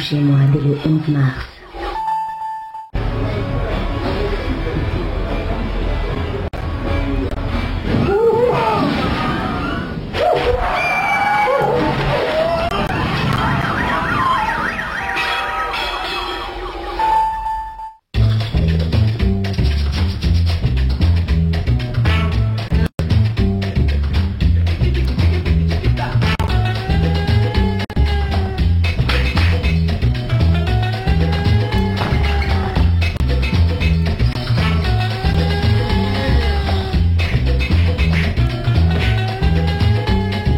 chez moi dès le 11 mars.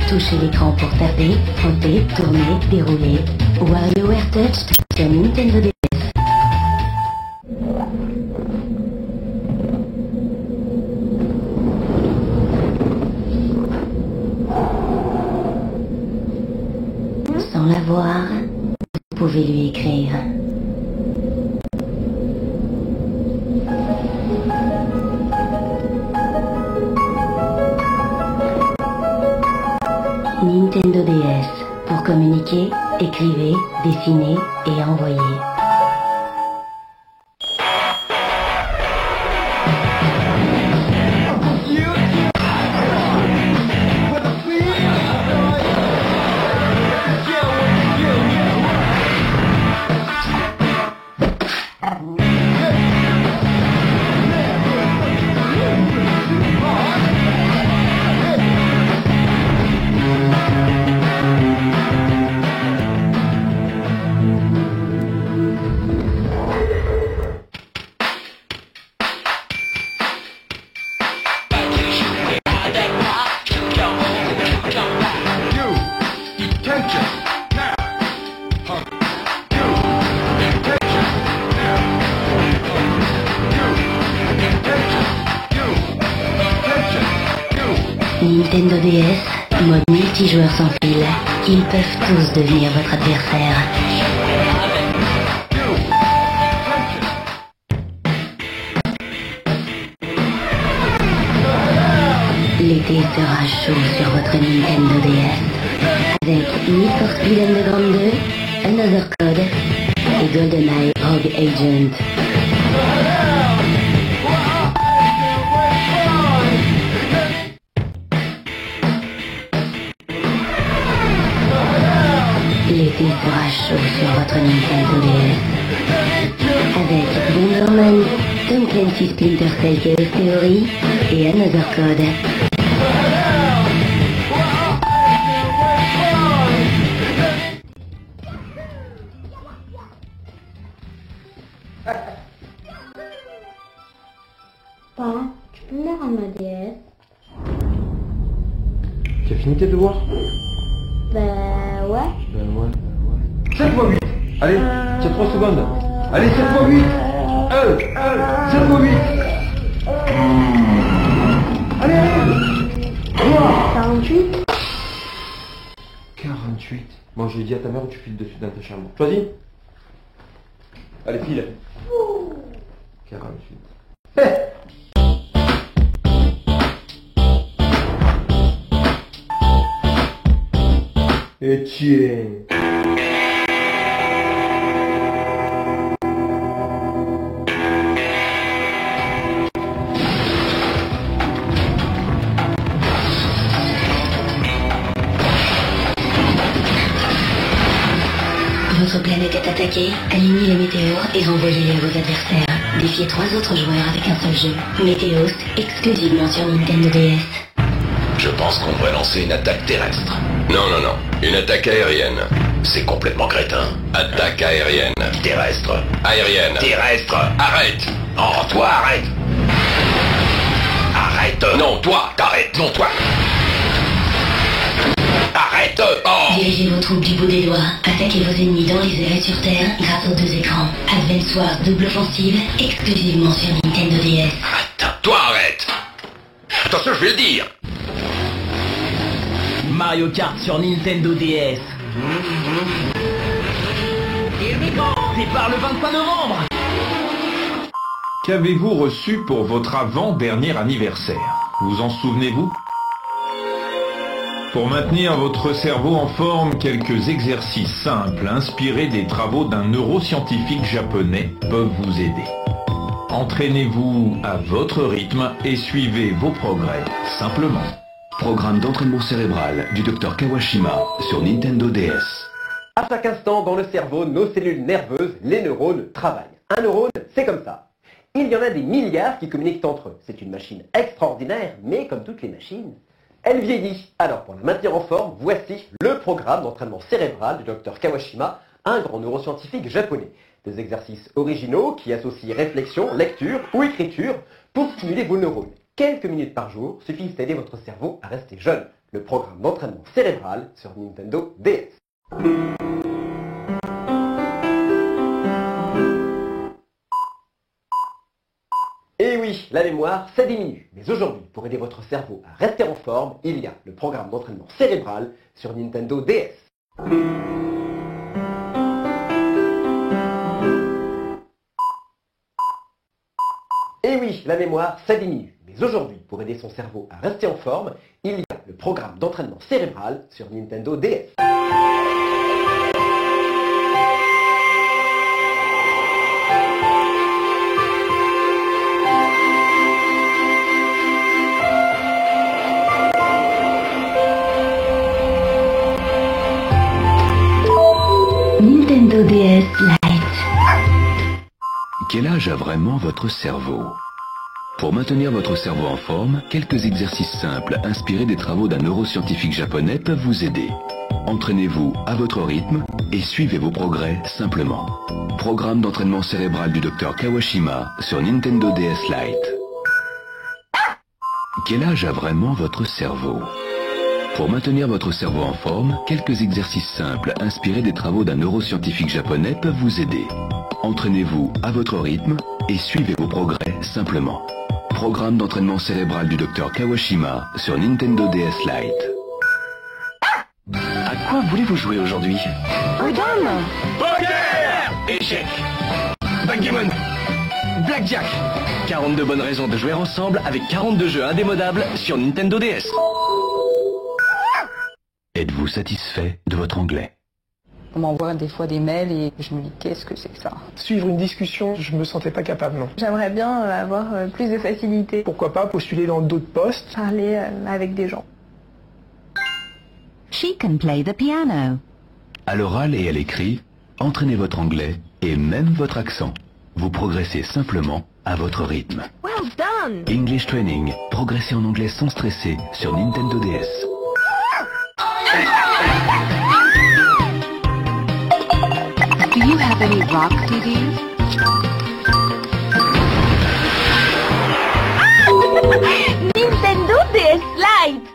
Touchez l'écran pour taper, frotter, tourner, dérouler. WarioWare Touch sur Nintendo DS. Sans la voir, vous pouvez lui écrire. Nintendo DS. Pour communiquer, écrivez, dessinez et envoyez. Nintendo DS, mode multijoueur sans fil. Ils peuvent tous devenir votre adversaire. L'été sera chaud sur votre Nintendo DS. Avec Need for Speed Underground 2, Another Code et GoldenEye Rogue Agent. L'été sera chaud sur votre Nintendo DS. Avec Bomberman, Tom Clancy's Splinter Cell Chaos Theory et Another Code. Pa, tu peux me la rendre ma DS? Tu as fini tes devoirs? Bah ouais. Ben ouais. 7 x 8. Allez, tu as 3 secondes. Allez, 7 x 8. 7 x 8. Allez, allez. 48. 48. Bon, j'ai dit à ta mère où tu files dessus dans ta chambre. Choisis. Allez, file. 48. Et tiens. Votre planète est attaquée, alignez les météores et renvoyez-les à vos adversaires. Défiez 3 autres joueurs avec un seul jeu. Météos, exclusivement sur Nintendo DS. Je pense qu'on devrait lancer une attaque terrestre. Non, non, non. Une attaque aérienne. C'est complètement crétin. Attaque aérienne. Terrestre. Aérienne. Terrestre. Arrête. Oh, toi, arrête. Arrête. Non, toi, t'arrêtes. Non, toi. Arrête. Oh. Dirigez vos troupes du bout des doigts. Attaquez vos ennemis dans les airs et sur terre grâce aux 2 écrans. Advance Wars double offensive, exclusivement sur Nintendo DS. Attends, toi, arrête. Attention, je vais le dire. Mario Kart sur Nintendo DS. Départ le 23 novembre. Qu'avez-vous reçu pour votre avant-dernier anniversaire? Vous en souvenez-vous? Pour maintenir votre cerveau en forme, quelques exercices simples inspirés des travaux d'un neuroscientifique japonais peuvent vous aider. Entraînez-vous à votre rythme et suivez vos progrès simplement. Programme d'entraînement cérébral du Dr Kawashima sur Nintendo DS. À chaque instant dans le cerveau, nos cellules nerveuses, les neurones, travaillent. Un neurone, c'est comme ça. Il y en a des milliards qui communiquent entre eux. C'est une machine extraordinaire, mais comme toutes les machines, elle vieillit. Alors pour la maintenir en forme, voici le programme d'entraînement cérébral du Dr Kawashima, un grand neuroscientifique japonais. Des exercices originaux qui associent réflexion, lecture ou écriture pour stimuler vos neurones. Quelques minutes par jour suffisent à aider votre cerveau à rester jeune. Le programme d'entraînement cérébral sur Nintendo DS. Et oui, la mémoire, ça diminue. Mais aujourd'hui, pour aider votre cerveau à rester en forme, il y a le programme d'entraînement cérébral sur Nintendo DS. Et oui, la mémoire, ça diminue. Mais aujourd'hui, pour aider son cerveau à rester en forme, il y a le programme d'entraînement cérébral sur Nintendo DS. Nintendo DS Lite. Quel âge a vraiment votre cerveau? Pour maintenir votre cerveau en forme, quelques exercices simples inspirés des travaux d'un neuroscientifique japonais peuvent vous aider. Entraînez-vous à votre rythme et suivez vos progrès simplement. Programme d'entraînement cérébral du Dr Kawashima sur Nintendo DS Lite. Quel âge a vraiment votre cerveau? Pour maintenir votre cerveau en forme, quelques exercices simples inspirés des travaux d'un neuroscientifique japonais peuvent vous aider. Entraînez-vous à votre rythme et suivez vos progrès simplement. Programme d'entraînement cérébral du Dr Kawashima sur Nintendo DS Lite. À quoi voulez-vous jouer aujourd'hui? Poker! Échec! Backgammon! Blackjack! 42 bonnes raisons de jouer ensemble avec 42 jeux indémodables sur Nintendo DS. Êtes-vous satisfait de votre anglais? On m'envoie des fois des mails et je me dis qu'est-ce que c'est que ça? Suivre une discussion, je me sentais pas capable, non. J'aimerais bien avoir plus de facilité. Pourquoi pas postuler dans d'autres postes? Parler avec des gens. She can play the piano. À l'oral et à l'écrit, entraînez votre anglais et même votre accent. Vous progressez simplement à votre rythme. Well done! English Training, progressez en anglais sans stresser sur Nintendo DS. Do you have any rock CDs? Nintendo DS Lite.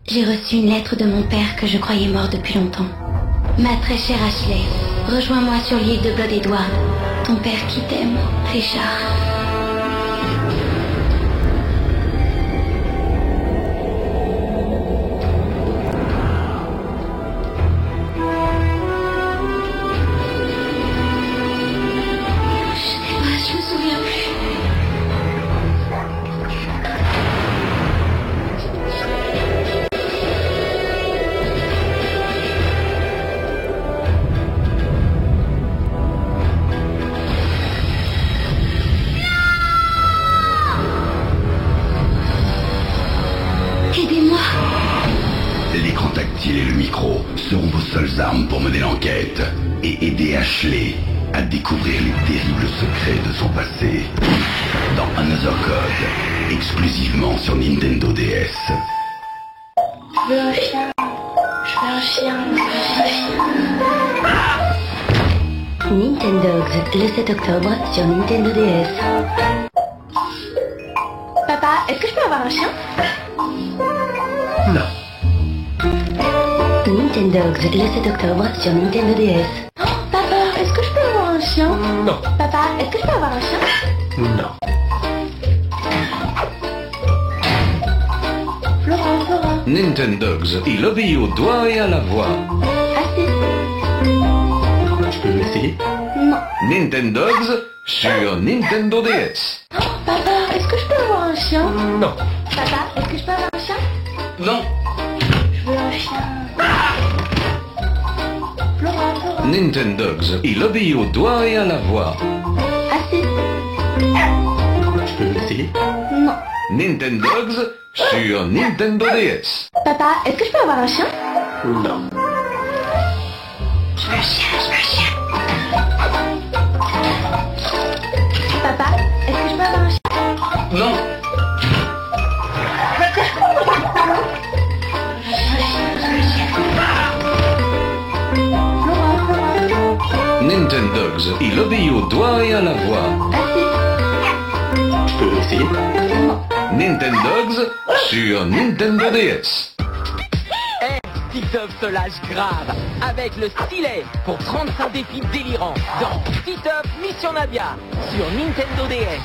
J'ai reçu une lettre de mon père que je croyais mort depuis longtemps. Ma très chère Ashley, rejoins-moi sur l'île de Blood Edward. Ton père qui t'aime, Richard. Je me souviens plus. Aidez-moi. L'écran tactile et le micro seront vos seules armes pour mener l'enquête et aider Ashley à découvrir les terribles secrets de son passé dans Another Code, exclusivement sur Nintendo DS. Je veux un chien. Je veux un chien. Je veux un chien. Nintendogs, le 7 octobre sur Nintendo DS. Papa, est-ce que je peux avoir un chien? Non. Nintendogs, le 7 octobre sur Nintendo DS. Papa, est-ce que je peux avoir un chien? Non. Papa, est-ce que je peux avoir un chien? Non. Flora. Nintendogs, il obéit au doigt et à la voix. Assez. Je peux l'essayer? Non. Nintendogs sur Nintendo DS. Papa, est-ce que je peux avoir un chien? Non. Papa, est-ce que je peux avoir un chien? Non. Je veux un chien. Flora. Nintendogs, il obéit au doigt et à la voix. Assis. Je peux essayer? Non. Nintendogs sur Nintendo DS. Papa, est-ce que je peux avoir un chien? Non. Je veux un chien, je veux un chien. Papa, est-ce que je peux avoir un chien? Non. Nintendogs, il obéit au doigt et à la voix. Je peux essayer? Nintendogs sur Nintendo DS. Titeuf se lâche grave avec le stylet pour 35 défis délirants dans Titeuf Mission Nadia sur Nintendo DS.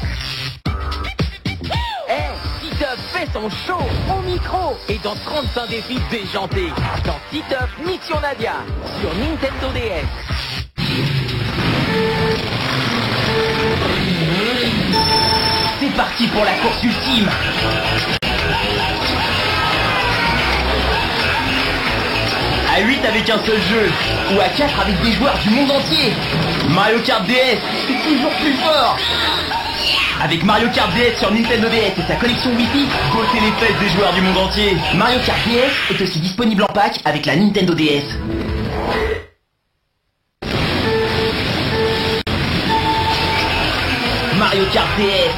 Titeuf fait son show au micro et dans 35 défis déjantés dans Titeuf Mission Nadia sur Nintendo DS. C'est parti pour la course ultime. À 8 avec un seul jeu, ou à 4 avec des joueurs du monde entier. Mario Kart DS est toujours plus fort. Avec Mario Kart DS sur Nintendo DS et sa connexion Wi-Fi, bottez les fesses des joueurs du monde entier. Mario Kart DS est aussi disponible en pack avec la Nintendo DS. Mario Kart DS,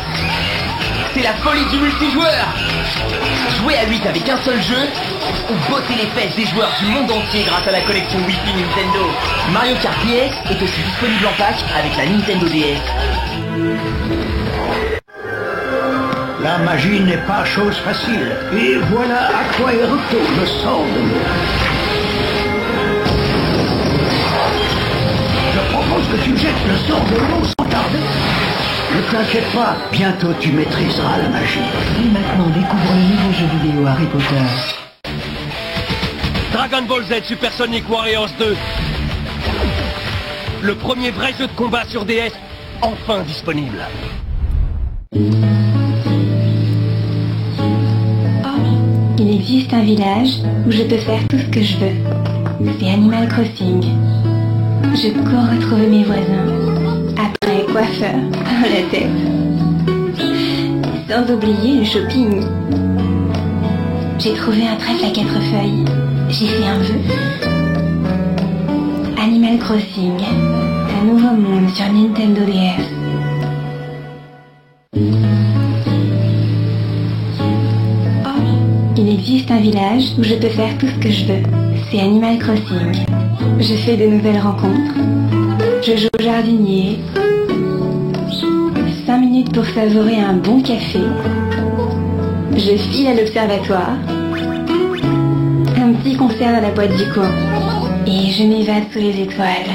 c'est la folie du multijoueur. Jouer à 8 avec un seul jeu, ou botter les fesses des joueurs du monde entier grâce à la collection Wi-Fi Nintendo. Mario Kart DS est aussi disponible en pack avec la Nintendo DS. La magie n'est pas chose facile. Et voilà à quoi est retourne le sort de l'eau. Je propose que tu jettes le sort de l'eau sans tarder. Ne t'inquiète pas, bientôt tu maîtriseras la magie. Et maintenant découvre le nouveau jeu vidéo Harry Potter. Dragon Ball Z Super Sonic Warriors 2. Le premier vrai jeu de combat sur DS, enfin disponible. Il existe un village où je peux faire tout ce que je veux. C'est Animal Crossing. Je cours retrouver mes voisins. Après coiffeur, à la tête. Sans oublier le shopping. J'ai trouvé un trèfle à 4 feuilles. J'ai fait un vœu. Animal Crossing, un nouveau monde sur Nintendo DS. Il existe un village où je peux faire tout ce que je veux. C'est Animal Crossing. Je fais de nouvelles rencontres. Je joue au jardinier. 5 minutes pour savourer un bon café. Je file à l'observatoire. Un petit concert dans la boîte du coin. Et je m'évade sous les étoiles.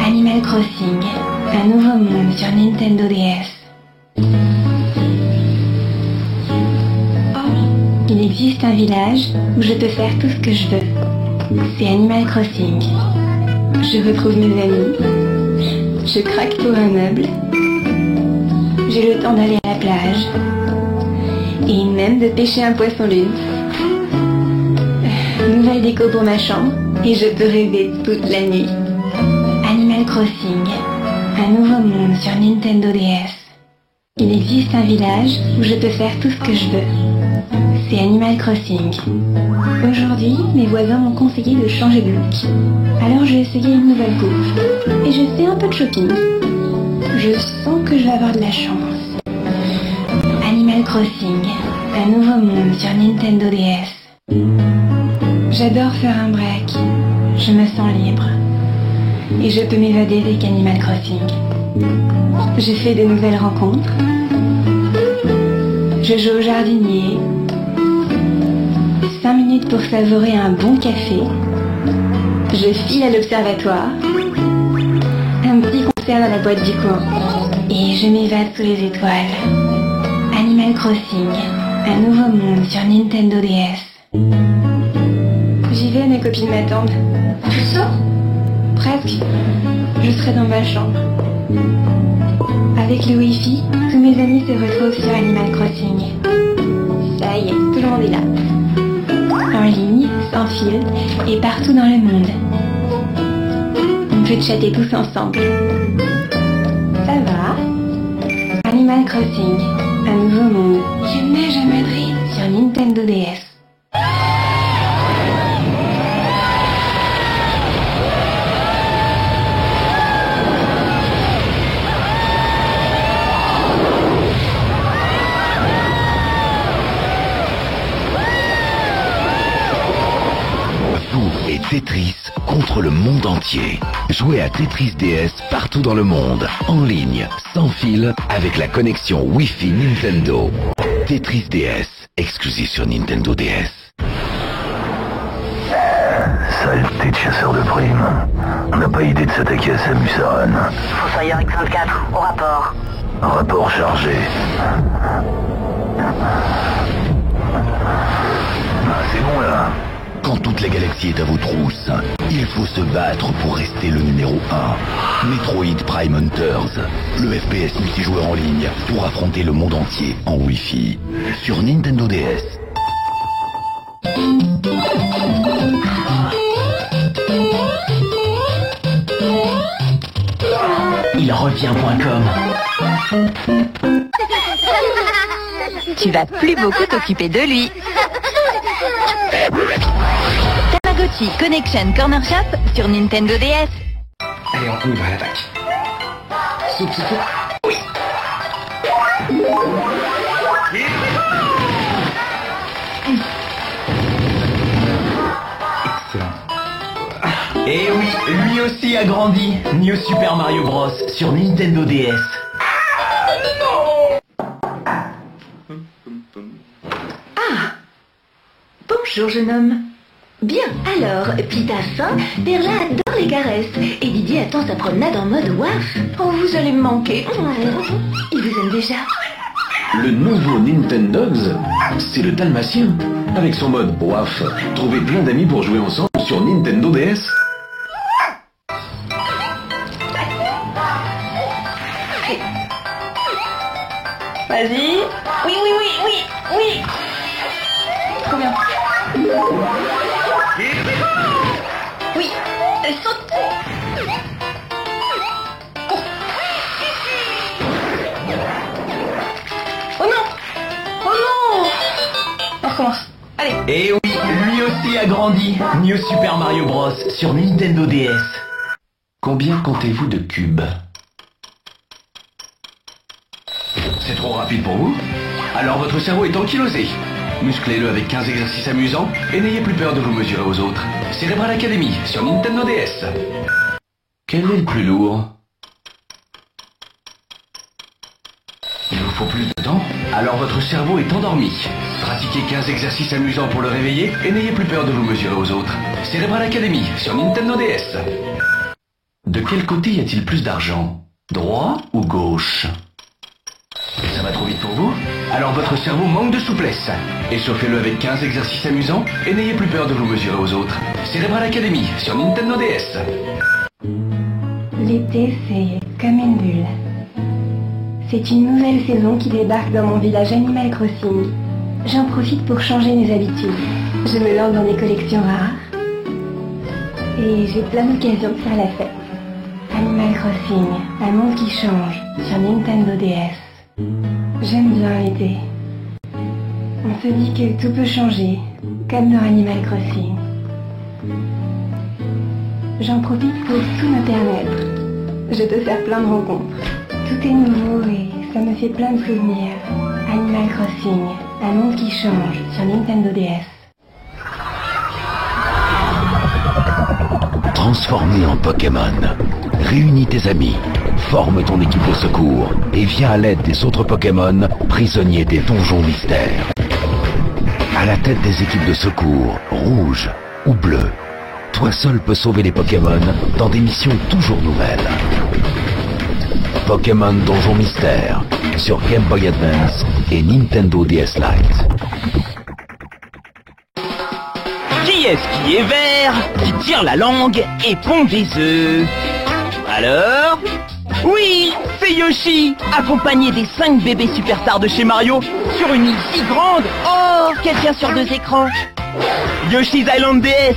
Animal Crossing, un nouveau monde sur Nintendo DS. Il existe un village où je peux faire tout ce que je veux. C'est Animal Crossing. Je retrouve mes amis. Je craque pour un meuble. J'ai le temps d'aller à la plage. Et même de pêcher un poisson-lune. Nouvelle déco pour ma chambre. Et je peux rêver toute la nuit. Animal Crossing, un nouveau monde sur Nintendo DS. Il existe un village où je peux faire tout ce que je veux. C'est Animal Crossing. Aujourd'hui, mes voisins m'ont conseillé de changer de look. Alors j'ai essayé une nouvelle coupe. Et je fais un peu de shopping. Je sens que je vais avoir de la chance. Animal Crossing, un nouveau monde sur Nintendo DS. J'adore faire un break. Je me sens libre. Et je peux m'évader avec Animal Crossing. Je fais de nouvelles rencontres. Je joue au jardinier. 5 minutes pour savourer un bon café. Je file à l'observatoire. Un petit concert dans la boîte du coin. Et je m'évade sous les étoiles. Animal Crossing, un nouveau monde sur Nintendo DS. J'y vais, mes copines m'attendent. Tu sors? Presque. Je serai dans ma chambre. Avec le Wi-Fi, tous mes amis se retrouvent sur Animal Crossing. Ça y est, tout le monde est là. sans fil et partout dans le monde. On peut chatter tous ensemble. Ça va? Animal Crossing, un nouveau monde. Je neige à Madrid sur Nintendo DS. Et Tetris contre le monde entier. Jouez à Tetris DS partout dans le monde, en ligne, sans fil, avec la connexion Wi-Fi Nintendo. Tetris DS, exclusif sur Nintendo DS. Saleté de chasseur de primes. On n'a pas idée de s'attaquer à Samus Aran. Fossoyeur X24, au rapport. Rapport chargé. C'est bon là. Quand toute la galaxie est à vos trousses, il faut se battre pour rester le numéro 1. Metroid Prime Hunters, le FPS multijoueur en ligne pour affronter le monde entier en Wi-Fi. Sur Nintendo DS. Il revient.com. Tu vas plus beaucoup t'occuper de lui. Tamagotchi Connection Corner Shop sur Nintendo DS. Allez, on y va à l'attaque. Soup. Oui. Excellent. Et oui, lui aussi a grandi. New Super Mario Bros sur Nintendo DS. Bonjour jeune homme. Bien, alors, Pete a faim, Perla adore les caresses, et Didier attend sa promenade en mode waf. Oh, vous allez me manquer. Il vous aime déjà. Le nouveau Nintendogs, c'est le Dalmatien. Avec son mode WAF, trouvez plein d'amis pour jouer ensemble sur Nintendo DS. Vas-y. Oui. Trop bien. Oui, elle saute. Oh non. On recommence. Allez. Et oui, lui aussi a grandi. New Super Mario Bros sur Nintendo DS. Combien comptez-vous de cubes? C'est trop rapide pour vous? Alors votre cerveau est ankylosé. Musclez-le avec 15 exercices amusants et n'ayez plus peur de vous mesurer aux autres. Cerebral Academy sur Nintendo DS. Quel est le plus lourd? Il vous faut plus de temps? Alors votre cerveau est endormi. Pratiquez 15 exercices amusants pour le réveiller et n'ayez plus peur de vous mesurer aux autres. Cerebral Academy sur Nintendo DS. De quel côté y a-t-il plus d'argent? Droit ou gauche? Ça va trop vite pour vous? Alors votre cerveau manque de souplesse. Échauffez-le avec 15 exercices amusants et n'ayez plus peur de vous mesurer aux autres. Cerebral Academy sur Nintendo DS. L'été, c'est comme une bulle. C'est une nouvelle saison qui débarque dans mon village Animal Crossing. J'en profite pour changer mes habitudes. Je me lance dans des collections rares. Et j'ai plein d'occasions de faire la fête. Animal Crossing, un monde qui change sur Nintendo DS. J'aime bien l'été. On se dit que tout peut changer, comme dans Animal Crossing. J'en profite pour tout me permettre. Je peux faire plein de rencontres. Tout est nouveau et ça me fait plein de souvenirs. Animal Crossing, un monde qui change sur Nintendo DS. Transformé en Pokémon. Réunis tes amis, forme ton équipe de secours et viens à l'aide des autres Pokémon, prisonniers des donjons mystères. À la tête des équipes de secours, rouge ou bleu, toi seul peux sauver les Pokémon dans des missions toujours nouvelles. Pokémon Donjon Mystère sur Game Boy Advance et Nintendo DS Lite. Qui est-ce qui est vert, qui tire la langue et pond des œufs? Alors? Oui, c'est Yoshi, accompagné des 5 bébés superstars de chez Mario, sur une île si grande Oh, quelqu'un sur 2 écrans. Yoshi's Island DS.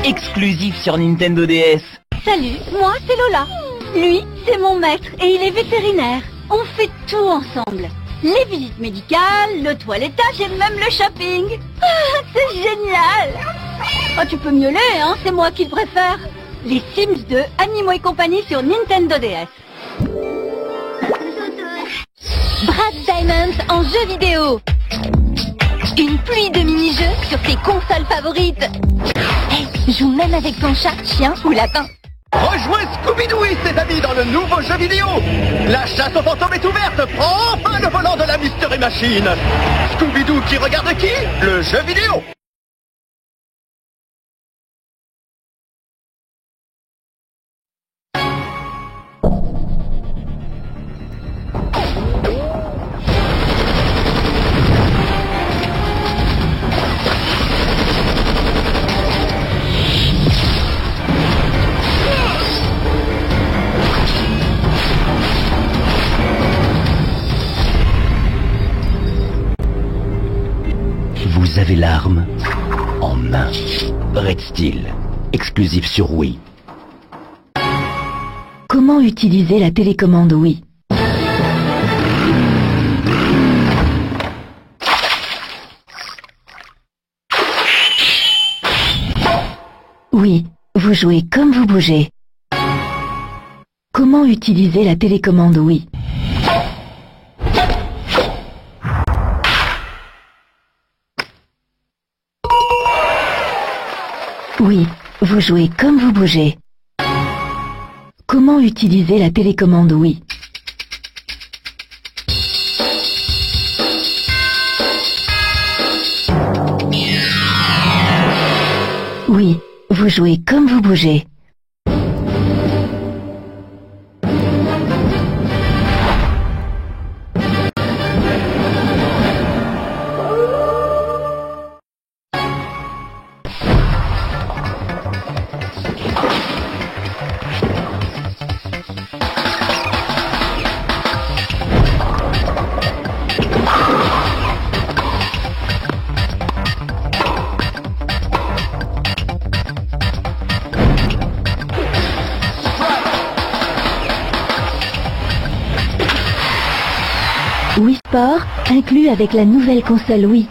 Exclusif sur Nintendo DS. Salut, moi c'est Lola. Lui, c'est mon maître et il est vétérinaire. On fait tout ensemble. Les visites médicales, le toilettage et même le shopping. Ah, c'est génial. Ah, tu peux miauler, hein, c'est moi qui le préfère. Les Sims 2, Animaux et compagnie sur Nintendo DS. Brad Diamonds en jeu vidéo. Une pluie de mini-jeux sur tes consoles favorites. Hey, joue même avec ton chat, chien ou lapin. Rejoins Scooby-Doo et ses amis dans le nouveau jeu vidéo. La chasse aux fantômes est ouverte. Prends enfin le volant de la Mystery Machine. Scooby-Doo qui regarde qui? Le jeu vidéo. Vous avez l'arme en main. Red Steel, exclusif sur Wii. Comment utiliser la télécommande Wii? Oui, vous jouez comme vous bougez. Comment utiliser la télécommande Wii? Oui, vous jouez comme vous bougez. Comment utiliser la télécommande Wii? Oui, vous jouez comme vous bougez. Wii Sport, inclus avec la nouvelle console Wii.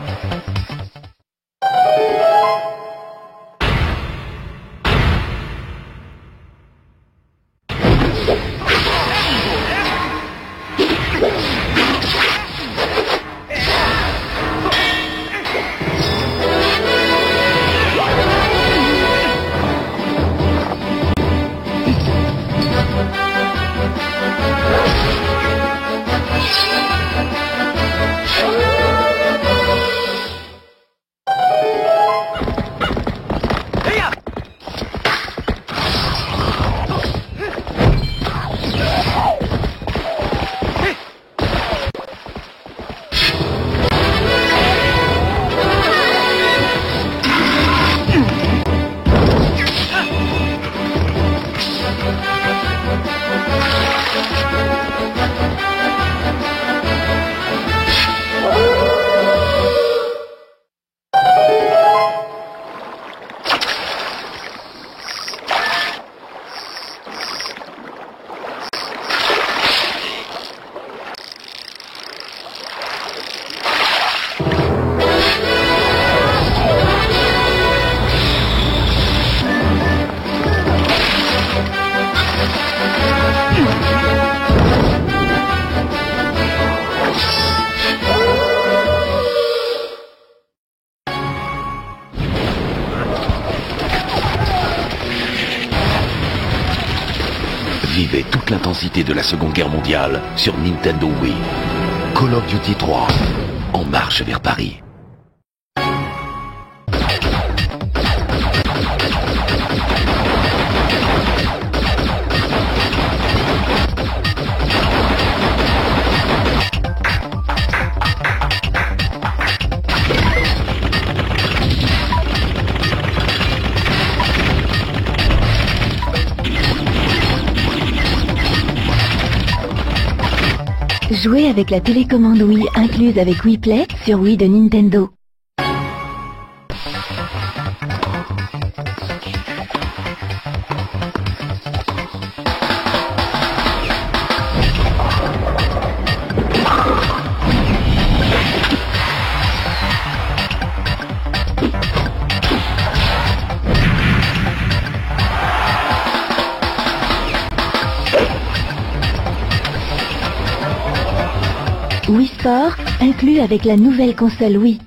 Vivez toute l'intensité de la Seconde Guerre mondiale sur Nintendo Wii. Call of Duty 3, en marche vers Paris. Jouez avec la télécommande Wii incluse avec Wii Play sur Wii de Nintendo. Wii Sport, inclus avec la nouvelle console Wii.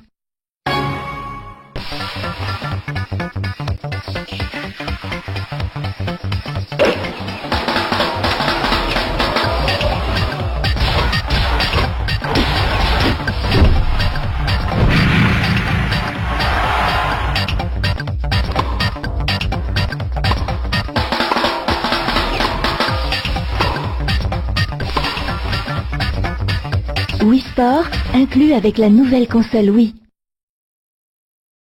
Wii Sport, inclus avec la nouvelle console Wii.